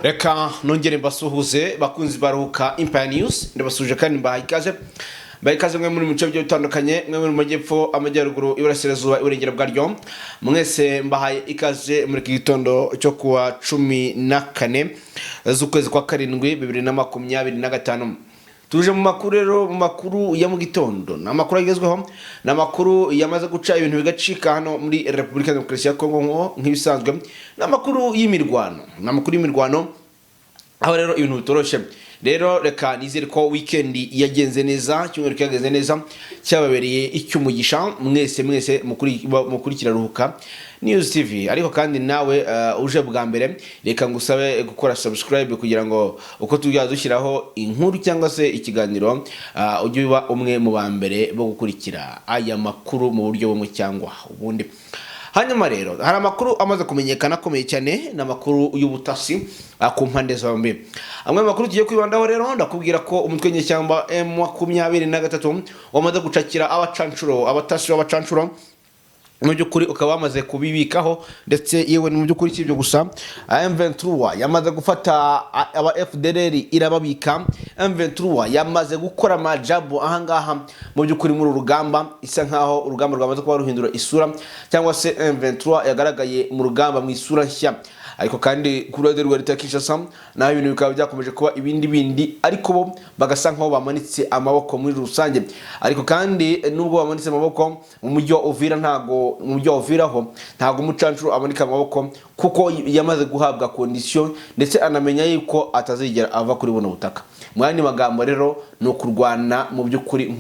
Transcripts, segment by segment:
Reka nongere mbasuhuze bakunzi baruhuka Empire News ndabasuje kandi mbahaye ikaze mwe muri muce byo bitandukanye mwe muri majyepfo amajyaruguru iburasirazuba iburengera bwaryo mwese mbahaye ikaze muri gitondo cyo kuwa 14 z'ukwezi kwa 7 2025 tuje mu makuru rero mu makuru ya mu gitondo namakuru agezweho namakuru yamaze guca ibintu bigacika hano muri Republika Demokarasi ya Kongo nk'ibisanzwe namakuru y'imirwano aho rero ibintu bitoroshe rero reka nizere ko weekend yagenze neza cyumweru cyagenze neza cyababereye icyumugisha mwese mukurikira ruhuka News TV ariko kandi nawe uje bwa mbere reka ngusabe gukora subscribe kugira ngo uko tujya dushyiraho inkuru cyangwa se ikiganiro ujye uba umwe mu ba mbere bo gukurikira aya makuru mu buryo bumwe cyangwa ubundi. Hanyuma rero hari amakuru amaze kumenyekana akomeye cyane n'amakuru y'ubutasi ku mpande zombi. Amwe makuru tugiye kwibandaho rero ndakubwira ko umutwe nyeshyamba M23 wamaze gucakira abatasi b'abacancuro mu byukuri ukaba wamaze kubibikaho ndetse yewe mu byukuri cy'ibyo gusa M23 yamaze gufata aba FDLR irababika. M23 yamaze gukora majabu ahangaha mu byukuri muri urugamba isa nkaho urugamba rwamaze kuba ruhindura isura cyangwa se M23 yagaragaye mu rugamba mu isura nshya ariko kandi ku ruhande rwa leta Kinshasa naho ibintu bikaba byakomeje kuba ibindi ariko bo bagasa nkaho bamanitse amaboko muri rusange ariko kandi nubwo bamanitse amaboko mu mujyi wa Uvira ntago umucancuro amanika amaboko kuko yamaze guhabwa condition ndetse anamenya yuko atazigera ava kuri buno butaka. Mwani magambo rero no kurwana mu byukuri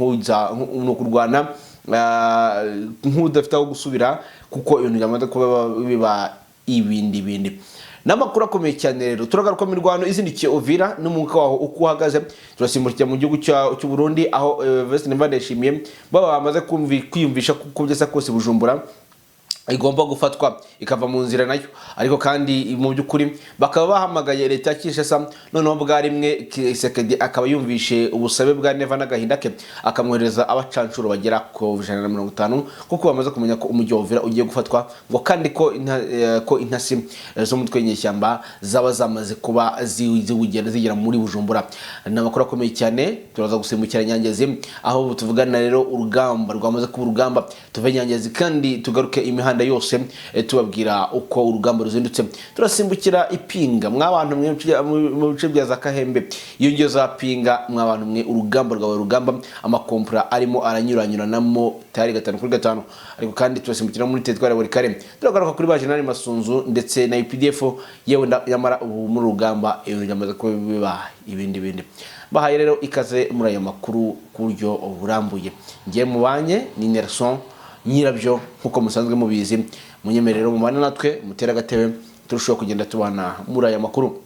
nk'udafite aho gusubira kuko ibintu byamaze kuba biba ibindi namakuru akomeye cyane rero turagaruka mu mirwano izindikiye Uvira n'umwuka waho uko uhagaze turasimbukira mu gihugu cy'u Burundi aho Vincent Ndayishimiye baba bamaze kwiyumvisha kuko byose kose Bujumbura igomba gufatwa ikava mu nzira nayo ariko kandi mu byukuri bakaba bahamagaye leta Kinshasa noneho bwarimwe Kisekedi akaba yumvishe ubusabe bwa Neva n'agahinda ke akamwohereza abacancuro bagera ku 150 kuko bamaze kumenya ko umujyi wa Uvira ugiye gufatwa ngo kandi ko intasi zo mutwe nyeshyamba zaba zamaze kuba zigera muri Bujumbura. N'amakuru akomeye cyane turaza gusimbukira Nyangezi aho tuvugana rero urugamba rwamaze kuba urugamba tuve Nyangezi kandi tugaruke imihanda yose tubabwira uko urugamba ruzindutse. Turasimbukira ipinga mwabantu mu bice bya Zakahembe yongeyo za pinga mwabantu mwe urugamba amakompra arimo aranyuranyuranamo tari 5/5 ariko kandi turasimbukira muri tetwara buri kare turagaruka kuri ba General Masunzu ndetse na UPDF yewe yamara muri rugamba yamaze ko biba ibindi bahaye rero ikaze muri aya makuru kuryo burambuye. Ngiye mubanye ni Nelson nyirabyo nkuko musanzwe mubizi munyemerero mu bana natwe mutera gatebe turushaho kugenda tubana muri aya makuru.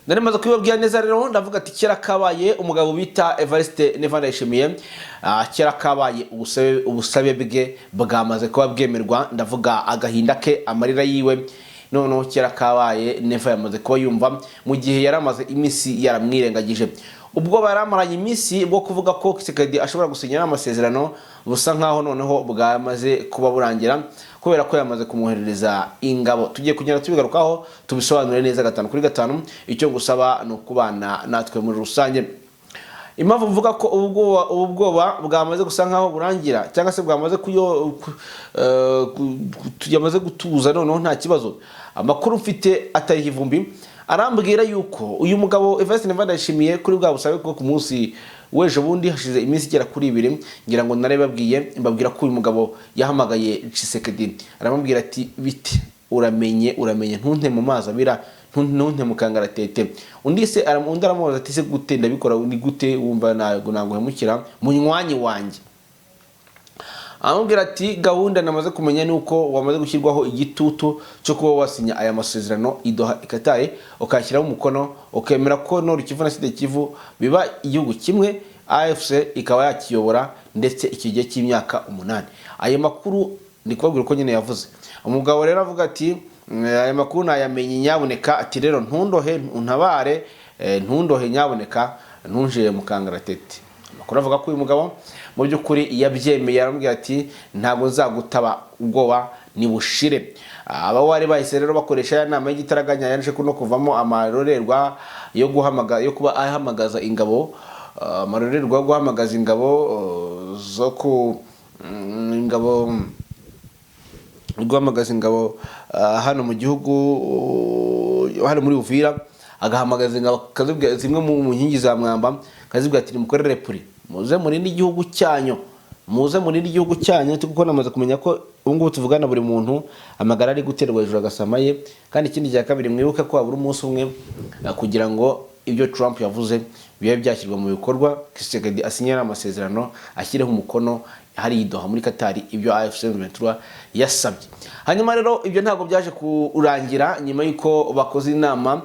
Ndaremaze kwibabwira neza rero ndavuga ati kera kabaye umugabo bita Evariste Ndayishimiye kera kabaye ubusabe bwe bwamaze kuba bwemerwa ndavuga agahinda ke amarira yiwe none kera kabaye Neva yamaze kuba yumva mu gihe yaramaze imisi yaramwirengagije ubwo baramaranye imisi bwo kuvuga ko Kisekedi ashobora gusinyana amasezerano busa nkaho noneho bwamaze kuba burangira kubera ko yamaze kumwoherereza ingabo. Tugiye kugenda tubigarukaho tubisobanure neza 5/5 icyo ngusaba no kubana natwe muri rusange. Impamvu mvuga ko ubwoba bwamaze gusa nkaho burangira cyangwa se bwamaze tuyamaze gutuza noneho nta kibazo amakuru mfite atari ivumbi arambwira yuko uyu mugabo Evariste Ndayishimiye kuri bwa busabe ko ku munsi weje bundi hashize iminsi igera kuri 2 ngira ngo mbabwira ko uyu mugabo yahamagaye Kisekedi aramubwira ati biti uramenye ntunte mu mazi abira ntunte mu kangaratete undi aramubaza ati se gute ndabikora ni gute wumva nago hemukira munywanyi wanjye amubwira ati gahunda namaze kumenya nuko wamaze gushyirwaho igitutu cyo kuba wasinya aya masezerano idoha ikataye ukashyiraho umukono ukemera ko no Kivu na Sud Kivu biba igihugu kimwe AFC ikaba yakiyobora ndetse ikigiye cy'imyaka 8. Aya makuru ni kubabwira ko nyine yavuze umugabo rero avuga ati aya makuru nayamenye nyaboneka ati rero ntundohe untabare ntundohe nyaboneka ntunjire mu kangaratete. Amakuru avuga ko uyu mugabo mu byukuri yabyemeye arambwira ati ntago nzagutaba ubwoba ni bushire aba wari bahise rero bakoresha ya nama y'igitaraganya yaje kuno kuvamo amarorerwa yo kuba ahamagaza ingabo, amarorerwa yo guhamagaza ingabo zo ku ingabo hano mu gihugu, hano muri Uvira, agahamagaza ingabo kazibwa zimwe mu nkingi za Mwamba, kazibwa ati mukorere puri, muze muri n'igihugu cyanyu, muze muri n'igihugu cyanyu, kuko namaze kumenya ko ubungubu tuvugana buri muntu amagara ari guterwa hejuru agasamaye. Kandi ikindi cya kabiri, mwibuke ko habura umunsi umwe kugira ngo ibyo Trump yavuze bibe byashyirwa mu bikorwa, Tshisekedi asinyira amasezerano, ashyireho umukono hari idoha muri Qatar, ibyo AFC M23 yasabye. Hanyuma rero ibyo ntabwo byaje kurangira, nyuma yuko bakoze inama,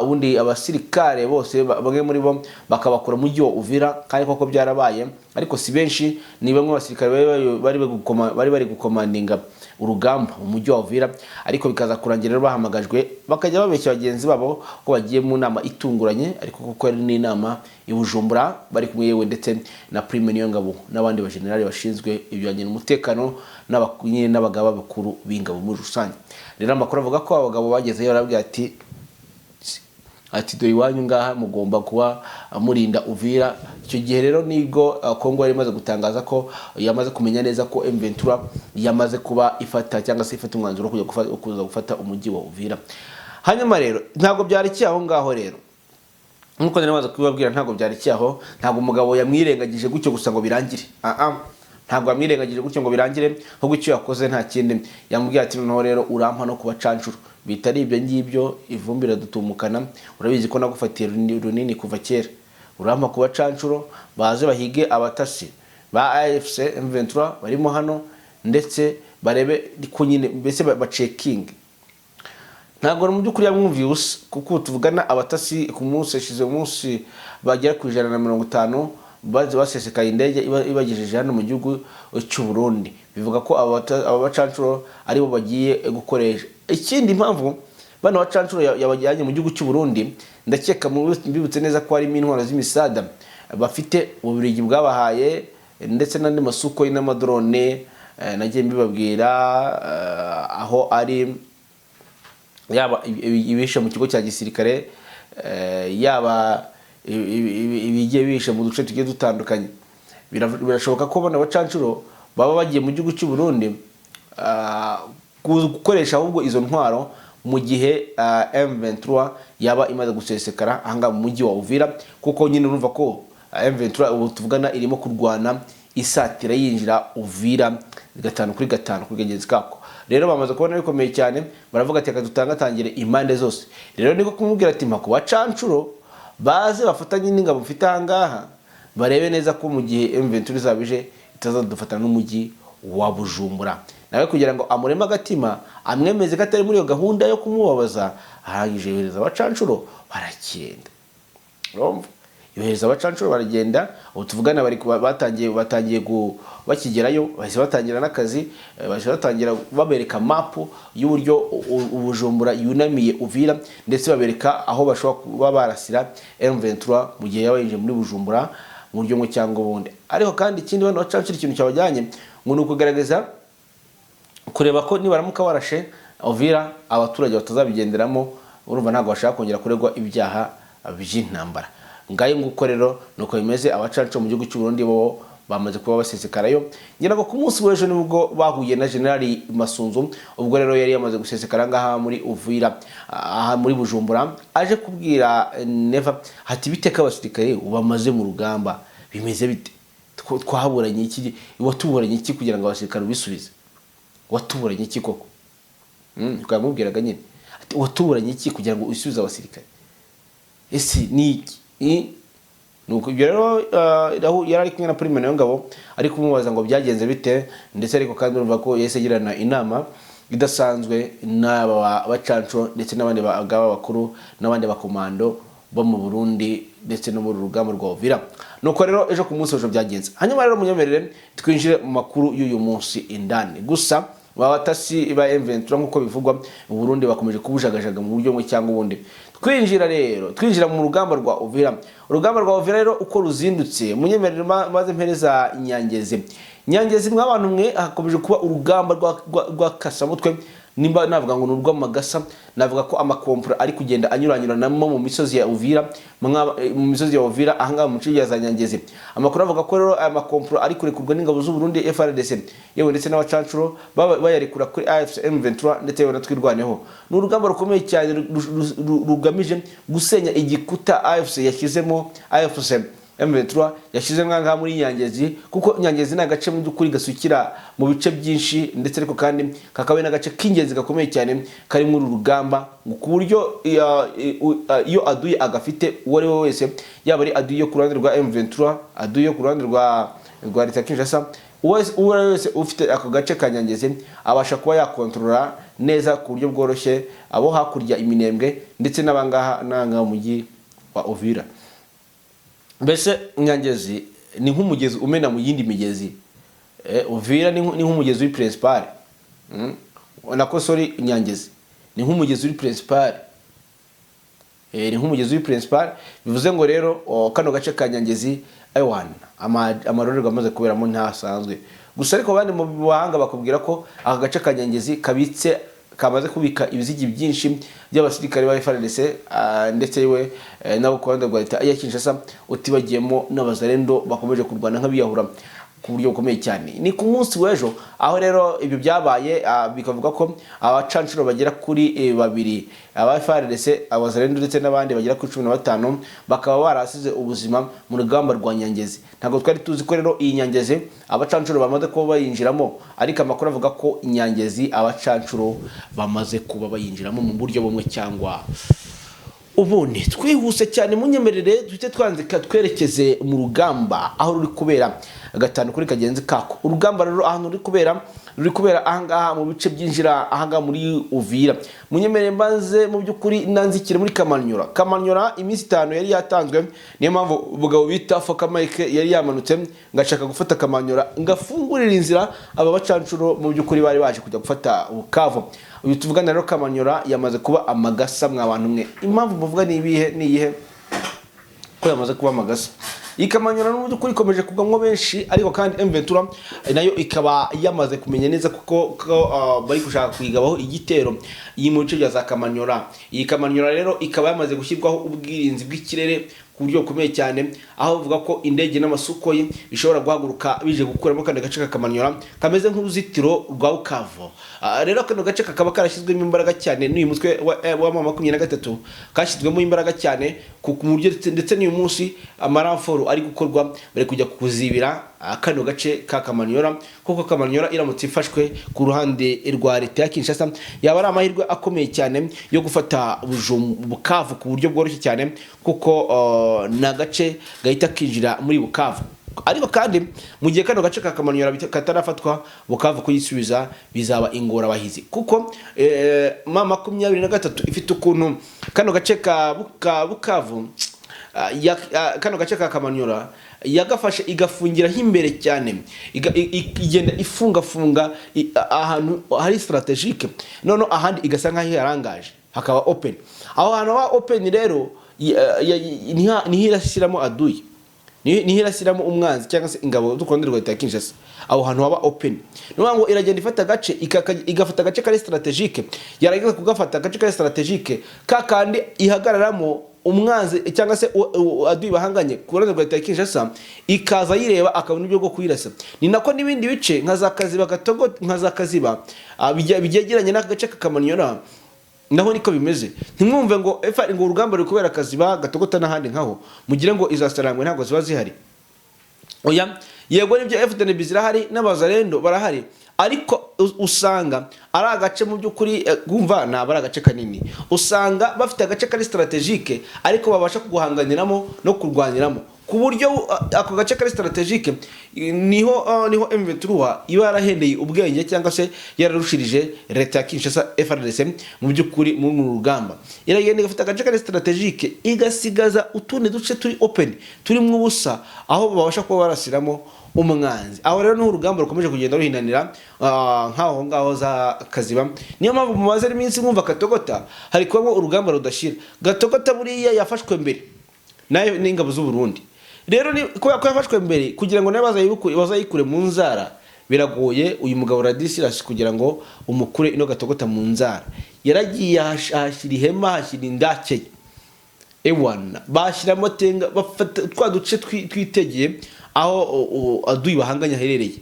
ubundi abasirikare bose bamwe muri bo bakabakura mu gihe Uvira, kandi koko byarabaye, ariko si benshi, ni bamwe abasirikare bari bari gukomandinga urugamba mu mujyi wa Uvira, ariko bikaza kurangira rero bahamagajwe bakajya babeshya bagenzi babo ko bagiye mu nama itunguranye, ariko kuko ari n'inama i Bujumbura, bari kumwe yewe ndetse na Prime Niyongabo n'abandi bajenerali bashinzwe ibijyanye n'umutekano n'abagaba bakuru b'ingabo muri rusange. Rero amakuru avuga ko abagabo bagezeyo barabwira ati dore iwanyu ngaha mugomba kuba murinda Uvira. Icyo gihe rero nibwo Kongo yari imaze gutangaza ko yamaze kumenya neza ko M23 yamaze kuba ifata cyangwa se ifata umwanzuro wo kuza gufata umujyi wa Uvira. Hanyuma rero ntabwo byari cyaho ngaho, rero nkuko namaze kubibabwira, ntabwo byari cyaho, ntabwo umugabo yamwirengagije gutyo gusa ngo birangire. Ntabwo yamwirengagije gutyo ngo birangire, ahubwo icyo yakoze nta kindi, yamubwiye ati noneho rero urampa no kubacancuro, bitari ibyo ngibyo ivumbira dutumukana, urabizi ko nagufatiye runini kuva kera, urampa kubacancuro baze bahige abatasi ba AFC M23 barimo hano, ndetse barebe ko nyine mbese bacekinge. Ntabwo mu by'ukuri yamwumviye ubusa, kuko tuvugana abatasi ku munsi yashize umunsi bagera ku 150 basesekaye indege ibagejeje hano mu gihugu cy'u Burundi. Bivuga ko aba bacancuro aribo bagiye gukoresha. Ikindi impamvu bano bacancuro yabajyanye mu gihugu cy'u Burundi, ndakeka mbibutse neza ko harimo intwaro z'imisada bafite Ububiligi bwabahaye, ndetse n'andi masuko n'amadrone nagiye mbibabwira, aho ari yaba ibishe mu kigo cya gisirikare, yaba ibigiye bishe mu duce tugiye dutandukanye. Birashoboka ko bano bacancuro baba bagiye mu gihugu cy'u Burundi gukoresha ahubwo izo ntwaro mu gihe M23 yaba imaze gusesekara ahanga mu mujyi wa Uvira, kuko nyine urumva ko M23 ubu tuvugana irimo kurwana isatira yinjira Uvira 5 kuri 5 kuri genzi kako. Rero bamaze kubona bikomeye cyane, baravuga ati akadutangatangire impande zose. Rero niko kumubwira ati mpa kubacancuro baze bafatanye n'ingabo mfite ahangaha, barebe neza ko mu gihe M23 izabije itazadufatana n'umujyi wa Bujumbura. Nawe kugira ngo amurema agatima, amwemeze ko atari muri iyo gahunda yo kumubabaza, arangije yohereza abacancuro baragenda. Urumva? Yohereza abacancuro baragenda, ubu tuvugana batangiye bakigerayo, bahise batangira n'akazi, bahise batangira babereka mapu y'uburyo Ubujumbura yunamiye Uvira, ndetse babereka aho bashobora kuba barasira M23 mu gihe yaba yinjiye muri Bujumbura mu buryo bumwe cyangwa ubundi. Ariko kandi ikindi bano bacancuro ikintu cyabajyanye ngo ni ukugaragaza kureba ko nibaramuka warashe Uvira abaturage batazabigenderamo, urumva ntabwo bashaka kongera kuregwa ibyaha by'intambara. Ngaye nguko rero nuko bimeze, abacancuro mu gihugu cy'u Burundi bo bamaze kuba basesekarayo. Ngira ngo ku munsi w'ejo nibwo bahuye na Generali Masunzu, ubwo rero yari yamaze gusesekara ngaha muri Uvira, aha muri Bujumbura, aje kubwira Neva hati biteka abasirikare ubamaze mu rugamba bimeze bite, twahaburanye iki, watuburanye iki kugira ngo abasirikare bisubize, watuburanye iki koko? Ukamubwiraga nyine ati watuburanye iki kugira ngo usubize abasirikare, ese ni nuko ibyo rero yari ari kumwe na Prime Niyongabo ari kumubaza ngo byagenze bite, ndetse ariko kandi urumva ko yese girana inama idasanzwe n'aba bacancuro ndetse n'abandi bagaba bakuru n'abandi bakomando bo mu Burundi ndetse no mu rugamba rwa Uvira. Nuko rero ejo ku munsi w'ejo byagenze. Hanyuma rero munyemerere twinjire mu makuru y'uyu munsi indani. Gusa babatasi ba M23 nkuko bivugwa mu Burundi bakomeje kubujagajaga mu buryo bumwe cyangwa ubundi. Twinjira mu rugamba rwa Uvira. Urugamba rwa Uvira rero uko ruzindutse, munyemerere maze mpereza Nyangezi mw'abantu mwe hakomeje kuba urugamba rwa Kasamutwe nimba navuga ngo nurwa magasa, navuga ko amakompura ari kugenda anyuranyuranamo mu misozi ya Uvira, mu misozi ya Uvira ahanga mu ciye za Nyangezi. Amakuru avuga ko rero aya makompura ari kurekurwa n'ingabo z'u Burundi FARDC yewe ndetse n'abacancuro bayarekura kuri AFC M23 ndetse yewe natwirwaneho. N'urugamba rukomeye cyane rugamije gusenya igikuta AFC yashyizemo AFC M23 yashize mwanga muri Nyangezi, kuko Nyangezi na gace mu byukuri gasukira mu bice byinshi ndetse ariko kandi kakabe na gace k'ingenzi gakomeye cyane kari muri rugamba, ku buryo iyo aduye agafite uwo ari we wese, yaba ari aduye ku ruhande rwa M23, aduye ku ruhande rwa Leta Kinshasa, uwo ari wese ufite ako gace ka Nyangezi abasha kuba yakontrola neza ku buryo bworoshye abo hakurya Iminembwe ndetse n'abangaha nanga mujyi wa Uvira. Mbese Nyangezi ni nk'umugezi umena mu yindi migezi. Uvira ni nk'umugezi uri principal. Nako sorry, Nyangezi ni nk'umugezi uri principal. Ni nk'umugezi uri principal, bivuze ngo rero kano gace ka Nyangezi aywana amarorerwa amaze kuberamo ntasanzwe. Gusa ariko bandi mu bahanga bakubwira ko aka gace ka Nyangezi kabitse kamaze kubika ibizigi byinshi by'abasirikare ba FARDC ndetse yewe nabo ku ruhande rwa Leta ya Kinshasa utibagiyemo n'abazarendo bakomeje kurwana nk'abiyahura ku buryo bukomeye cyane. Ni ku munsi w'ejo aho rero ibyo byabaye, bikavuga ko abacancuro bagera kuri babiri aba FARDC, abazarendo ndetse n'abandi bagera kuri 15 bakaba barasize ubuzima mu rugamba rwa Nyangezi. Ntabwo twari tuzi ko rero iyi Nyangezi abacancuro bamaze kuba bayinjiramo, ariko amakuru avuga ko Nyangezi abacancuro bamaze kuba bayinjiramo mu buryo bumwe cyangwa ubundi. Twihuse cyane munyemerere duhite twanzika twerekeze mu rugamba aho ruri kubera gatanu kuri kagenzi kako. Urugamba rero ahantu ruri kubera ahangaha mu bice byinjira ahangaha muri Uvira. Munyemerere mbanze mu byukuri nanzikire muri Kamanyura iminsi 5 yari yatanzwe, niyo mpamvu ubugabo bita Foka Mike yari yamanutse ngashaka gufata Kamanyura ngafungurira inzira aba bacancuro mu byukuri bari baje kujya gufata Bukavu. Uyu tuvugana rero Kamanyura yamaze kuba amagasa mwabantu mwe. Impamvu muvuga ni iyihe ko yamaze kuba amagasa? Ikamanyura no byukuri ikomeje kugamwo benshi, ariko kandi M23 nayo ikaba yamaze kumenya neza kuko bari gushaka kwigabaho igitero iyi mu bice bya za Kamanyura. Iyi Kamanyura rero ikaba yamaze gushyirwaho ubwirinzi bw'ikirere ku buryo bukomeye cyane, aho uvuga ko indege n'amasukoyi bishobora guhaguruka bije gukuramo kandi gace ka Kamanyura kameze nk'uruzitiro rwa Bukavu. Rero kano gace kakaba karashyizwemo imbaraga cyane n'uyu mutwe wa M23 kashyizwemo imbaraga cyane ku buryo ndetse n'uyu munsi amaramforo ari gukorwa bari kujya kuzibira kano gace ka Kamanyura, kuko Kamanyura iramutse ifashwe ku ruhande rwa Leta ya Kinshasa yaba ari amahirwe akomeye cyane yo gufata Bukavu ku buryo bworoshye cyane, kuko na gace gahita kinjira muri Bukavu. Ariko kandi mu gihe kano gace ka Kamanyura katarafatwa, Bukavu kuyisubiza bizaba ingora bahizi, kuko mama 23 ifite ukuntu kano gace ka Bukavu kano gace ka Kamanyura yagafashe igafungira himbere cyane, igenda ifunga ahantu hari strategique, none ahandi igasa nkaho yarangaje hakaba open. Aho hantu wa open rero nihirashyiramo aduye, nihirashyiramo umwanzi cyangwa se ingabo dukonderwa Leta ya Kinshasa. Aho hantu haba open, no ngo iragenda ifata gace igafata gace kari strategique, yaragize kugafata gace kari strategique kakandi ihagararamo umwanzi cyangwa se aduye bahanganye ku ruhande rwa Leta ya Kinshasa, ikaza yireba akabona ibyo bwo kuyirasa. Ni nako nibindi bice nka za Kaziba Gatogo, nka za Kaziba bigegeranye n'aka gace ka Kamanyura naho niko bimeze. Ntimwumve ngo ngo urugamba ruri kubera Kaziba Gatogota n'ahandi nkaho mugire ngo izasarangwe ntago ziba zihari. Oya, yego nibyo FDN bizirahari n'abazarendo barahari, ariko usanga ari agace mu byukuri gumva na bara agace kanini, usanga bafite agace kari strategique ariko babasha kuguhanganiramo no kurwaniramo ku buryo ako gace kari strategique niho M23 iba yarahendeye ubwenge cyangwa se yararushirije Leta ya Kinshasa FARDC mu byukuri mu rugamba. Iragenda igafite agace kari strategique igasigaza utundi duce turi open turi mu busa, aho babasha kuba barasiramo umwanzi. Aho rero n'urugamba rukomeje kugenda ruhinanira nkaho ngaho za Kaziba. Niyo mpamvu mumaze iminsi mwumva Katogota hari kuba urugamba rudashira. Gatogota buriya yafashwe mbere nayo n'ingabo z'u Burundi. Rero ni ko yafashwe mbere kugira ngo nayo bazayikure mu nzara biragoye uyu mugabo Ladislas kugira ngo umukure ino gatogota mu nzara. Yaragiye ahashyira ihema, hashyira indake ewana bashyiramo tenga bafata twa duce twitegeye aho Aduyi bahanganya herereye.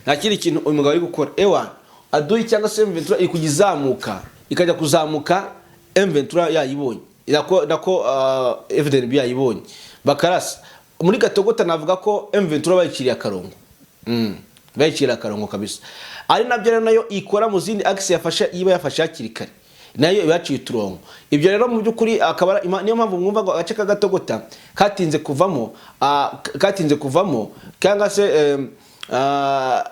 Nta kindi kintu uyu mugabo ari gukora ewana Aduyi cyangwa se M23 iri kugizamuka ikajya kuzamuka M23 yayibonye nako FDNB yayibonye bakarasa muri gatogota. Navuga ko M23 bayiciriye akarongo bayiciriye akarongo kabisa, ari nabyo rero nayo ikora mu zindi axe yafasha iba yafashe hakiri kare nayo yaciye uturongo. Ibyo rero mu byukuri akaba niyo mpamvu mwumva ngo agace kagatogota katinze kuvamo cyangwa se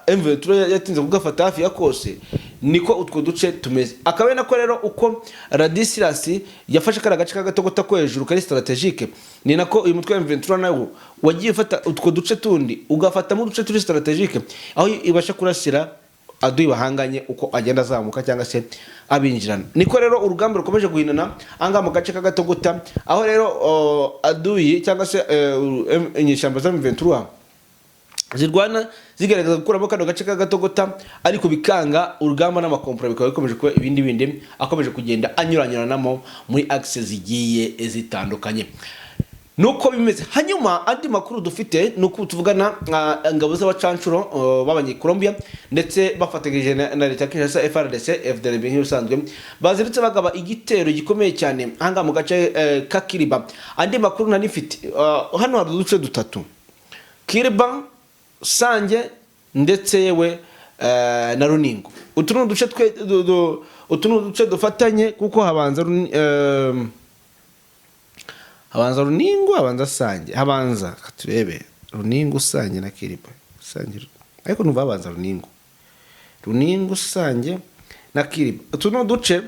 M23 yatinze kugafata hafi ya kose, niko utwo duce tumeze. Akaba nako rero uko Ladislas yafashe kara gace kagatogota ko hejuru kari strategique, ni nako uyu mutwe M23 nawo wagiye fata utwo duce tundi ugafata mu duce turi strategique aho ibasha kurasira Aduyi bahanganye uko agenda azamuka cyangwa se abinjirana. Niko rero urugamba rukomeje guhinana anga mu gace kagatogota, aho rero Aduyi cyangwa se inyeshyamba za M23 zirwana zigerageza gukuramo kano gace kagatogota, ariko bikanga urugamba n'amakompra bikaba bikomeje kuba ibindi akomeje kugenda anyuranyuranamo muri axe zigiye zitandukanye. Nuko bimeze. Hanyuma andi makuru dufite nuko tuvugana ingabo z'abacancuro babanye Colombia ndetse bafatanyije na leta Kinshasa FARDC FDNB nk'usanzwe bazirutse bagaba igitero gikomeye cyane hanga mu gace ka Kiriba. Andi makuru nanifite hano hari uduce dutatu, Kiriba, Sange ndetse yewe na Runingo. Utu ni uduce dufatanye kuko habanza Runingo, habanza Sange, habanza turebe Runingo, Sange na Kiriba. Sange ariko numva habanza Runingo, Sange na Kiriba. Utu ni uduce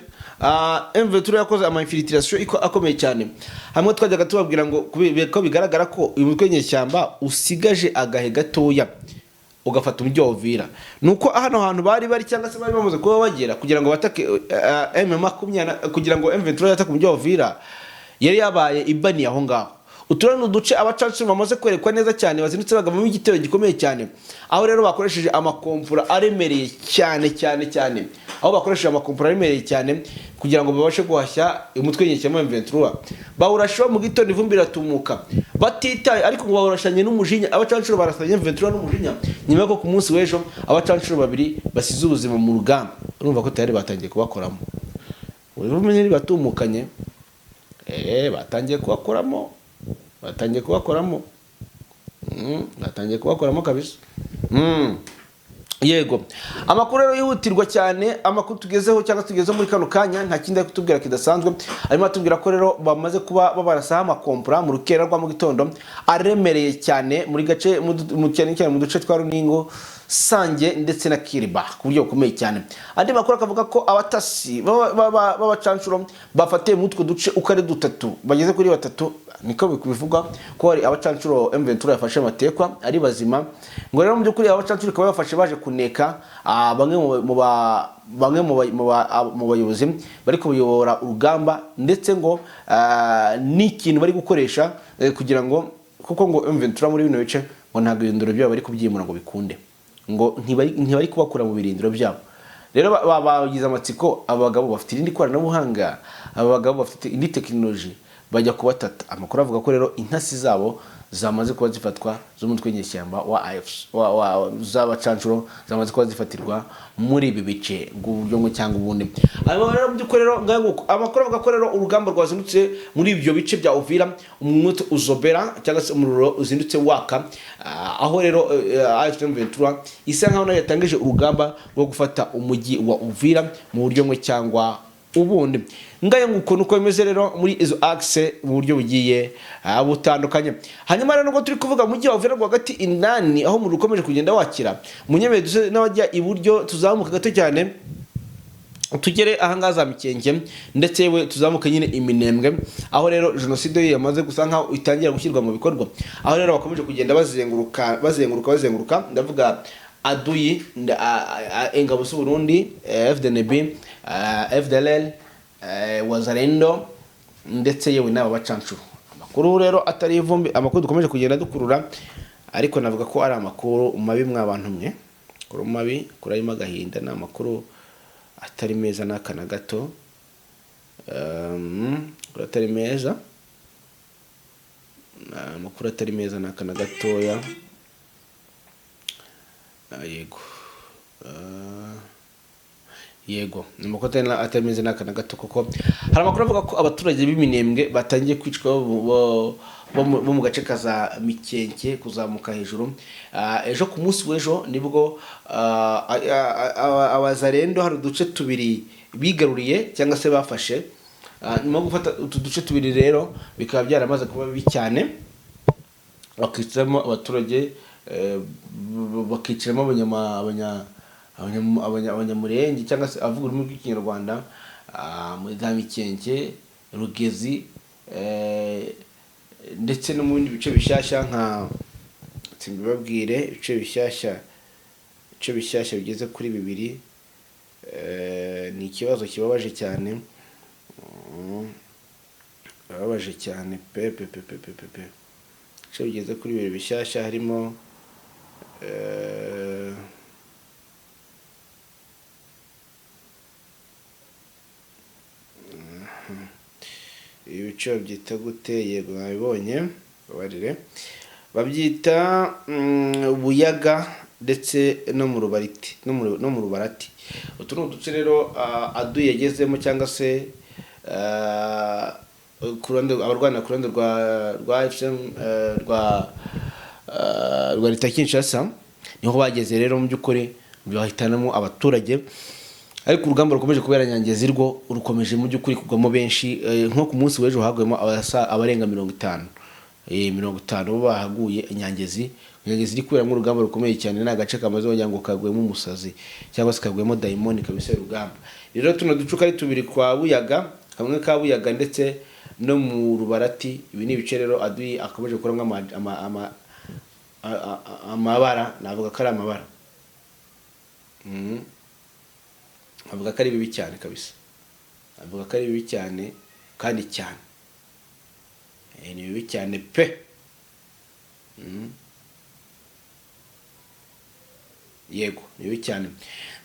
M23 yakoze ama infiltration akomeye cyane. Hamwe twajyaga tubabwira ngo ko bigaragara ko uyu mutwe nyeshyamba usigaje agahe gatoya ugafata umujyi wa Uvira. Nuko hano hantu bari cyangwa se bari bamaze kuba bagera kugira ngo batake M20 kugira ngo M23 yatake umujyi wa Uvira, yari yabaye ibani aho ngaho. Uturano duce abacancuro bamaze kwerekwa neza cyane bazindutse bagamo igitero gikomeye cyane, aho rero bakoresheje amakompura aremereye cyane aho bakoresheje amakompura aremereye cyane kugira ngo babashe guhashya umutwe nyeshyamba M23. Bawurashiwa mu gitondo ivumbi ratumuka batitaye, ariko ngo bawurashanye n'umujinya. Abacancuro barasanye M23 n'umujinya nyuma ko ku munsi w'ejo abacancuro babiri basize ubuzima mu rugamba. Urumva ko tayari batangiye kubakoramo ubumenyi batumukanye batangiye kubakoramo kabisa. Yego, amakuru rero yihutirwa cyane, amakuru tugezeho cyangwa tugeze muri kano kanya nta kindi kutubwira kidasanzwe. Arimo atubwira ko rero bamaze kuba babarasaha amakompura mu rukera rwa mu gitondo aremereye cyane muri gace mu cyane mu duce twa Runingo, Sange ndetse na Kiriba ku buryo bukomeye cyane. Andi makuru akavuga ko abatasi b'abacancuro bafatiye mu utwo duce uko ari dutatu bageze kuri batatu, niko bivuga ko hari abacancuro M23 yafashe amatekwa ari bazima. Ngo rero mu byukuri abacancuro bakaba bafashe baje kuneka bamwe mu bayobozi bari kuyobora urugamba, ndetse ngo n'ikintu bari gukoresha kugira ngo kuko ngo M23 muri bino bice ngo nta birindiro byabo bari kubyimura ngo bikunde, ngo ntibari kubakura mu birindiro byabo. Rero bagize amatsiko, abagabo bafite irindi koranabuhanga, abagabo bafite indi technology bajya kubatata. Amakuru avuga ko rero intasi zabo zamaze kuba zifatwa z'umutwe nyeshyamba wa AFC z'abacancuro zamaze kuba zifatirwa muri ibi bice bw'uburyo ngo cyangwa ubundi. Abo rero mu by'ukuri rero ngaho amakuru avuga ko rero urugamba rwazindutse muri ibyo bice bya Uvira, umwuto uzobera cyangwa se umuriro uzindutse waka, aho rero M23 isa nkaho nayo yatangije urugamba rwo gufata umujyi wa Uvira mu buryo ngo cyangwa ubundi. Ngaye nguko nuko bimeze rero muri izo axe mu buryo bugiye butandukanye. Hanyuma rero ngo turi kuvuga mujyi wa Uvira rwagati indani aho mu rukomeje kugenda wakira munyemeye n'abajya iburyo tuzamuka gato cyane tugere ahangaza Mikenge, ndetse we tuzamuka nyine Iminembwe, aho rero genocide yamaze gusanka itangira gushyirwa mu bikorwa, aho rero bakomeje kugenda bazenguruka ndavuga Aduyi ingabo z'u Burundi, FDNB, FDLR, Wazalendo ndetse yewe n'aba bacancuro. Amakuru rero atari ivumbi, amakuru dukomeje kugenda dukurura ariko navuga ko ari amakuru mabi mw'abantu mwe, amakuru mabi kuri arimo agahinda, ni amakuru atari meza n'aka na gato, atari meza, amakuru atari meza n'aka na gatoya. Yego yego ni amakuru atari meza n'aka na gato, kuko hari amakuru avuga ko abaturage b'iminembwe batangiye kwicwa bo mu gace kaza Mikenke kuzamuka hejuru. Ejo ku munsi w'ejo nibwo abazarendo hari uduce tubiri bigaruriye cyangwa se bafashe. Nyuma yo gufata utu duce tubiri rero bikaba byaramaze kuba bibi cyane, bakiciramo abaturage, bakiciramo abanyamurenge cyangwa se avuga ururimi rw'ikinyarwanda, muri za Mikenke, Rugezi, ndetse no mu bindi bice bishyashya nka simbibabwire, ibice bishyashya bigeze kuri bibiri. Ni ikibazo kibabaje cyane, bababaje cyane pepe. Ibice bigeze kuri bibiri bishyashya harimo ibice babyita gute? Yego mwabibonye, babarire, babyita Buyaga ndetse no mu Rubariti no mu Rubarati. Utu ni uduce rero Adu yagezemo, cyangwa se abarwana ku ruhande rwa FCM rwa Leta Kinshasa, niho bageze rero mu by'ukuri bahitanamo abaturage. Ariko urugamba rukomeje kubera Nyangezi rwo rukomeje mu by'ukuri kugwamo benshi. Nko ku munsi w'ejo haguyemo abarenga 50 bo bahaguye Nyangezi iri kuberamo urugamba rukomeye cyane. Ni agace kamaze wagira ngo kagwemo umusazi cyangwa se kagwemo daimoni kabisa urugamba. Rero tuno ducuka ari tubiri kwa Buyaga, kamwe ka Buyaga ndetse no mu Rubarati. Ibi ni ibice rero Adu akomeje kuramwa amabara, navuga ko ari amabara, avuga ko ari bibi cyane kabisa, avuga ko ari bibi cyane kandi cyane, ni bibi cyane pe. Yego ni bibi cyane.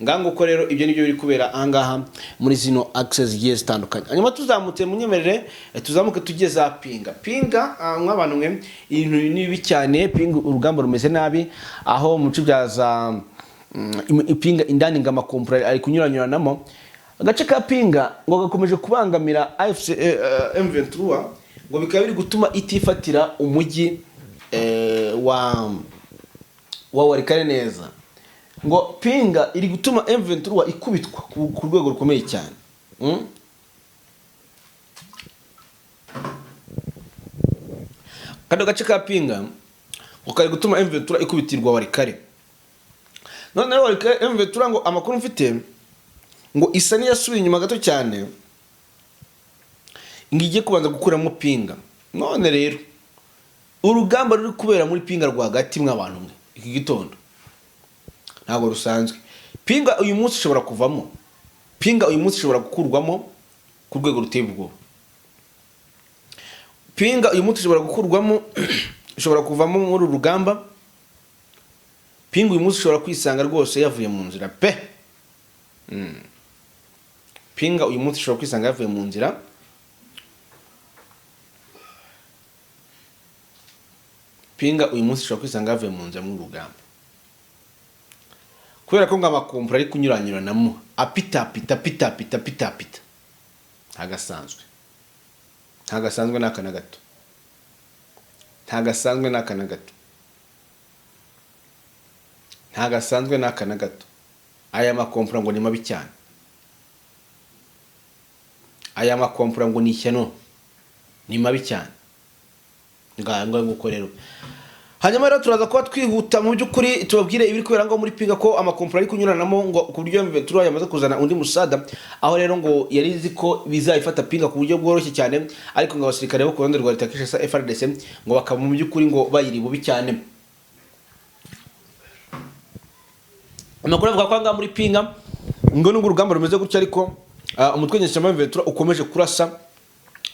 Ngango ko rero ibyo nibyo biri kubera ahangaha muri zino access zigiye zitandukanye. Hanyuma tuzamutse munyemerere tuzamuke tujye za Pinga nk'abantu mwe, ibintu ni bibi cyane. Pinga urugamba rumeze nabi, aho mu byaza Pinga indani ngama kompra ari kunyuranyuranamo. Agace ka Pinga ngo gakomeje kubangamira AFC M23, ngo bikaba biri gutuma itifatira umujyi wa Warikare neza. Ngo Pinga iri gutuma M23 ikubitwa ku rwego rukomeye cyane. Kado gace ka Pinga ngo kari gutuma M23 ikubitirwa Warikare. None rero Warikare M23 ngo amakuru mfite ngo isa niyasubiye inyuma gato cyane, ngiye kubanza gukuramo Pinga. None rero urugamba ruri kubera muri Pinga rwagati mw'abantu mwe iki gitondo ntabwo rusanzwe. Pinga uyu munsi ishobora kuvamo, Pinga uyu munsi ishobora gukurwamo ku rwego ruteye ubwoba. Pinga uyu munsi ishobora gukurwamo, ishobora kuvamo muri urugamba. Pinga uyu munsi ishobora kwisanga rwose yavuye mu nzira pe. Pinga uyu munsi ishobora kwisanga yavuye mu nzira. Pinga uyu munsi ishobora kwisanga yavuye mu nzira mu rugamba, kubera ko ngamakompra ari kunyuranyuranamo apita. Ntagasanzwe n'aka na gato, ntagasanzwe n'aka na gato. Aya makompra ngo ni mabi cyane, aya makompra ngo ni ishyano, ni mabi cyane. Nganga ngukorero. Hanyuma rero turaza kuba twihuta mu by'ukuri tubabwire ibiri kubera ngo muri Pinga ko amakompra ari kunyuranamo, ngo ku buryo M23 yamaze kuzana undi musada. Aho rero ngo yari izi ko bizayifata Pinga ku buryo bworoshye cyane, ariko ngo abasirikare bo ku ruhande rwa Leta Kinshasa FARDC ngo bakaba mu by'ukuri ngo bayiri bubi cyane. Amakuru avuga ko anga muri Pinga ngo nubwo urugamba rumeze gutya, ariko umutwe nyeshyamba M23 ukomeje kurasa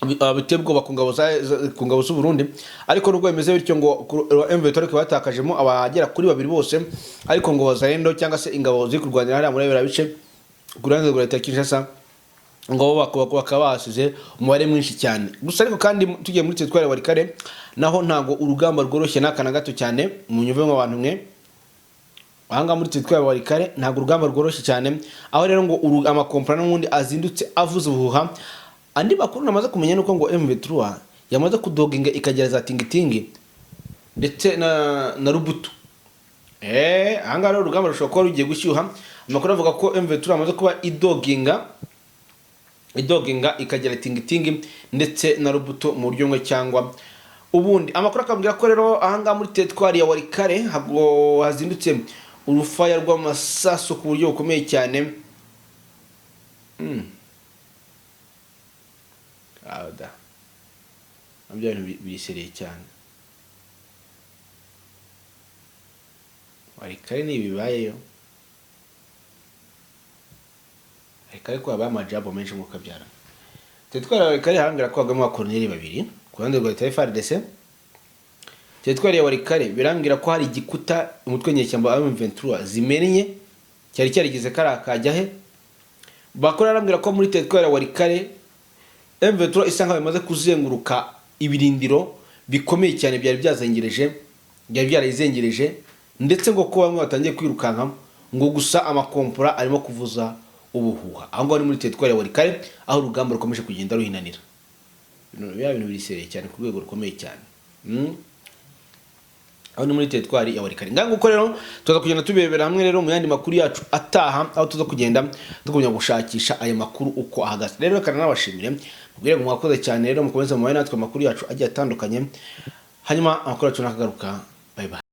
biteye ubwoba ku ngabo z'u Burundi, ariko nubwo bimeze bityo ngo M23 batakajemo abagera kuri babiri bose, ariko ngo Wazalendo cyangwa se ingabo ziri kurwanira hariya muri biriya bice ku ruhande rwa leta ya Kinshasa ngo bakaba basize umubare mwinshi cyane. Gusa ariko kandi tugiye muri Teritwari ya Walikale naho ntago urugamba rworoshye n'akana gato cyane, mu nyuve mu bantu mwe ahanga muri Teritwari ya Walikale ntago urugamba rworoshye cyane, aho rero ngo amakompara n'ubundi azindutse avuze ubuhuha. Andi makuru namaze kumenya nuko ngo M23 yamaze kudoginga ikagereza tingitingi ndetse na Rubutu. Ahanga rero urugamba rushobora kuba rugiye gushyuha. Amakuru avuga ko M23 yamaze kuba idoginga ikagera tingitingi ndetse na Rubutu mu buryo bumwe cyangwa ubundi. Amakuru akabwira ko rero ahanga muri Teritwari ya Walikale hago hazindutse urufaya rw'amasaso ku buryo bukomeye cyane. Ada ambya bisereye cyane. Walikale ni bibayeyo, Walikale ko abamajabo menshi mu kabyara. Teritwari ya Walikale harangira ko hagamo abakoloneli babiri ku ruhande rwa leta ya FARDC. Teritwari ya Walikale birangira ko hari igikuta umutwe nyeshyamba M23 zimennye cyari cyarigize karakajya he. Bakora arambwira ko muri Teritwari ya Walikale M23 isanga bimaze kuzenguruka ibirindiro bikomeye cyane byari byarayizengereje, ndetse ngo ko bamwe batangiye kwirukanka ngo gusa amakompora arimo kuvuza ubuhuha. Aho ngo ari muri Teritwari ya Walikale aho urugamba rukomeje kugenda ruhinanira. Bintu birisereye cyane ku rwego rukomeye cyane. Aho ni muri Teritwari ya Walikale. Ngango uko rero tuza kugenda tubebera hamwe rero mu yandi makuru yacu ataha, aho tuza kugenda tukumenya gushakisha aya makuru uko ahagaze. Rero kana nabashimire mubwire ngo mwakoze cyane rero mukomeze mu natwe makuru yacu agiye atandukanye, hanyuma amakuru yacu nakagaruka. Bye bye.